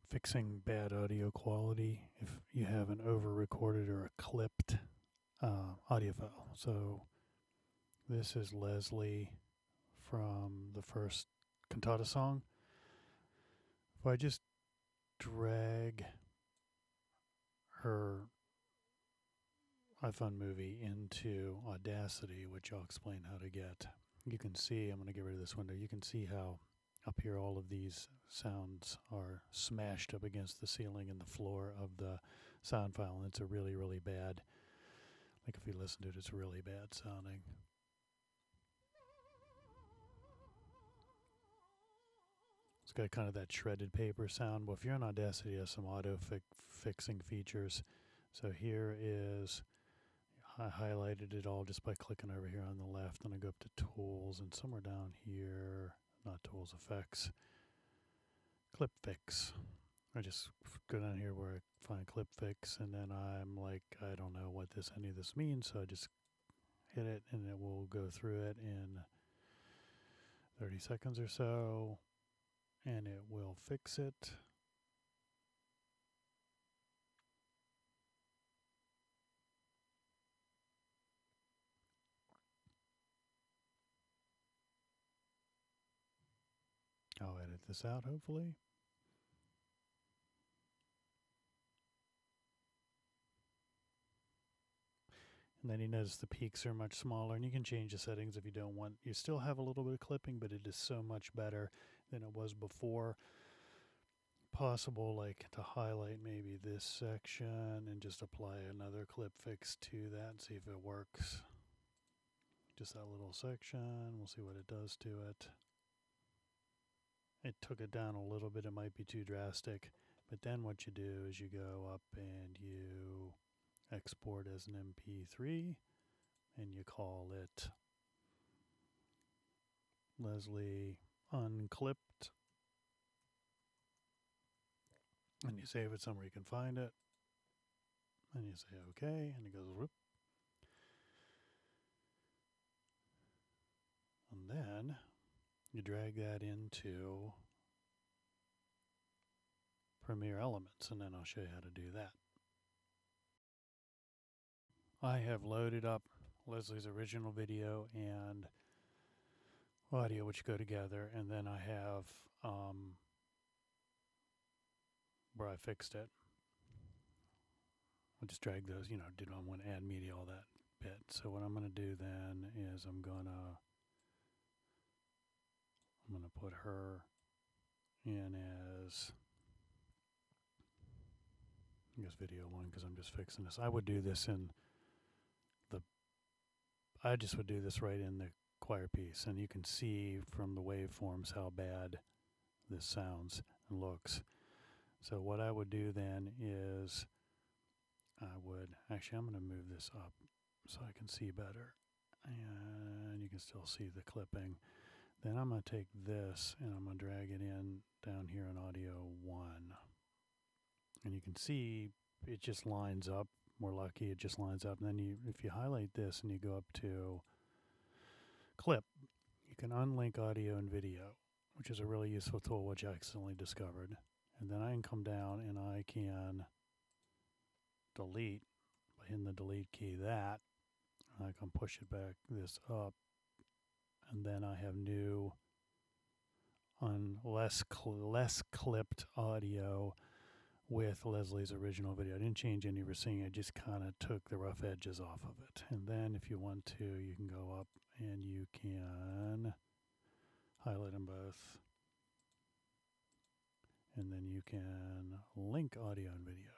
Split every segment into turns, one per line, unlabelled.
fixing bad audio quality if you have an over-recorded or a clipped audio file. So this is Leslie from the first cantata song. If I just drag her iPhone movie into Audacity, which I'll explain how to get, you can see, I'm going to get rid of this window, you can see how up here all of these sounds are smashed up against the ceiling and the floor of the sound file, and it's a really, really bad, like if you listen to it, it's really bad sounding. It's got kind of that shredded paper sound. Well, if you're in Audacity, it has some auto fixing features. So here is, I highlighted it all just by clicking over here on the left, and I go up to Tools, and somewhere down here, not Tools, Effects, Clip Fix. I just go down here where I find Clip Fix, and then I'm like, I don't know what any of this means, so I just hit it, and it will go through it in 30 seconds or so, and it will fix it. I'll edit this out, hopefully. And then you notice the peaks are much smaller, and you can change the settings if you don't want. You still have a little bit of clipping, but it is so much better than it was before. Possible like to highlight maybe this section and just apply another clip fix to that and see if it works. Just that little section, we'll see what it does to it. It took it down a little bit, it might be too drastic, but then what you do is you go up and you export as an MP3 and you call it Leslie Unclipped, and you save it somewhere you can find it, and you say okay, and it goes whoop. And then you drag that into Premiere Elements, and then I'll show you how to do that. I have loaded up Leslie's original video and audio, which go together, and then I have where I fixed it. I'll just drag those, did I want to add media, all that bit. So what I'm going to do then is I'm going to put her in as, I guess, video one, because I'm just fixing this. I would do this I just would do this right in the choir piece, and you can see from the waveforms how bad this sounds and looks. So what I would do then is I'm going to move this up so I can see better, and you can still see the clipping. Then I'm going to take this and I'm going to drag it in down here in audio 1, and you can see it just lines up. We're lucky it just lines up. And then if you highlight this and you go up to clip, you can unlink audio and video, which is a really useful tool, which I accidentally discovered. And then I can come down and I can delete by hitting the delete key that, and I can push it back this up, and then I have new less clipped audio with Leslie's original video. I didn't change any singing, I just kind of took the rough edges off of it. And then if you want to, you can go up and you can highlight them both, and then you can link audio and video,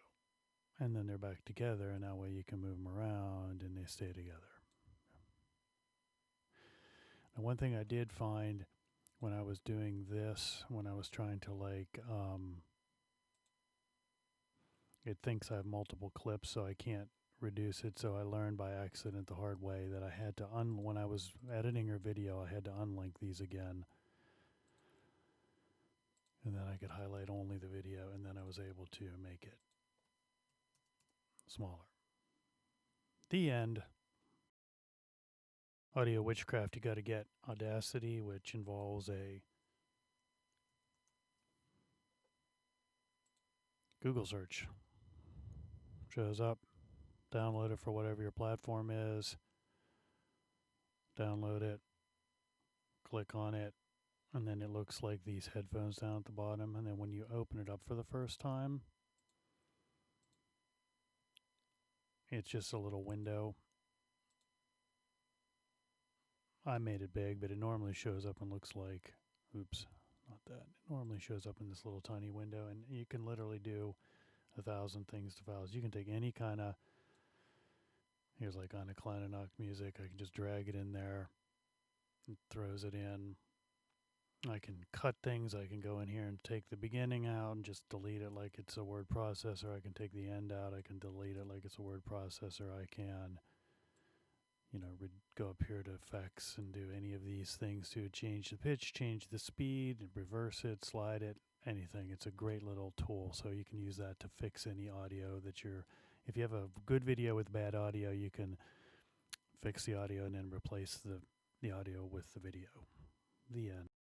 and then they're back together, and that way you can move them around and they stay together. Now, one thing I did find when I was doing this, when I was trying to it thinks I have multiple clips, so I can't reduce it. So I learned by accident the hard way that I had to when I was editing her video, I had to unlink these again. And then I could highlight only the video, and then I was able to make it smaller. The end. Audio witchcraft, you got to get Audacity, which involves a Google search. Shows up. Download it for whatever your platform is. Download it. Click on it. And then it looks like these headphones down at the bottom. And then when you open it up for the first time, it's just a little window. I made it big, but it normally shows up and looks like, oops, not that. It normally shows up in this little tiny window, and you can literally do 1,000 things to files. You can take any kind of, here's like on a Kleinenoch music, I can just drag it in there. It throws it in. I can cut things. I can go in here and take the beginning out and just delete it like it's a word processor. I can take the end out. I can delete it like it's a word processor. I can, go up here to effects and do any of these things to change the pitch, change the speed, reverse it, slide it, anything. It's a great little tool. So you can use that to fix any audio that if you have a good video with bad audio, you can fix the audio and then replace the audio with the video. The end.